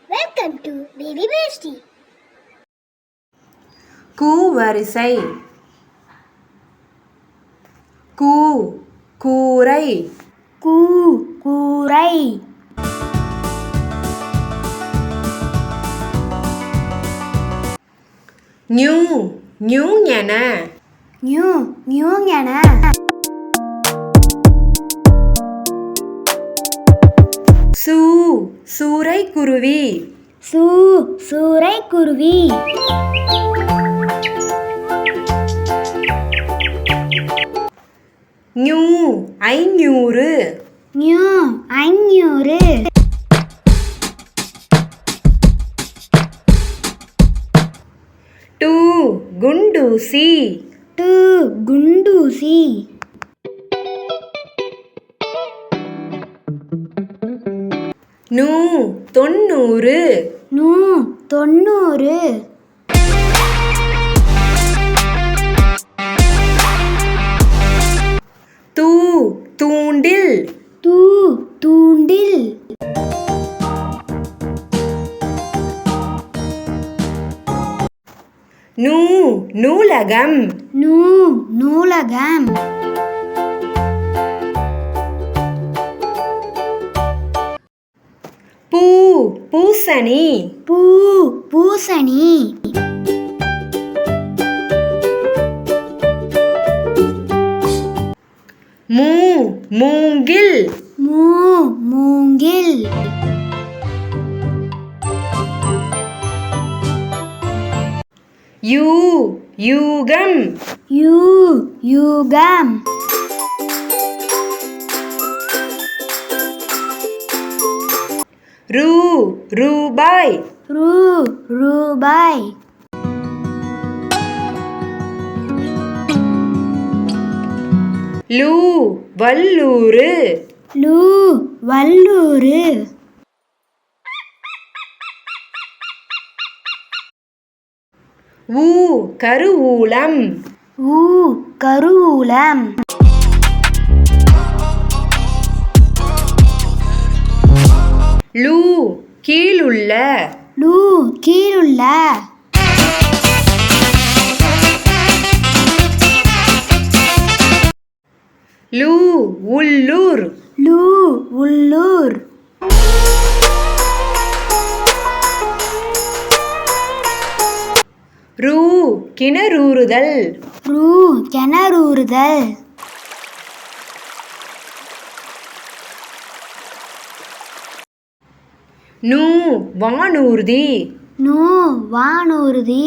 Welcome to Baby Bestie. கூவரிசை கூ கூரை கூ கூரை ஞூ ஞூஞென ஞூ ஞூஞென சூ சூரைக்குருவி சூ சூரைக்குருவி ஞூ ஐநூறு ஞூ 500 டூ குண்டூசி டூ குண்டூசி நூ 90 நூ 90 தூ தூண்டில் தூ தூண்டில் நூ நூலகம் நூ நூலகம் பூ பூசணி பூ பூசணி மூ மூங்கில் மூ மூங்கில் யூ யூகம் யூ யூகம் ரூ ரூபாய் ரூ ரூபாய் லூ வல்லூறு லூ வல்லூறு ஊ கருவூலம் ஊ கருவூலம் லூ கீழுள்ள லூ கீழுள்ள லூ உள்ளூர் லூ உள்ளூர் ரூ கிணறூறுதல் ரூ கிணறூறுதல் நூ வானூர்தி நூ வானூர்தி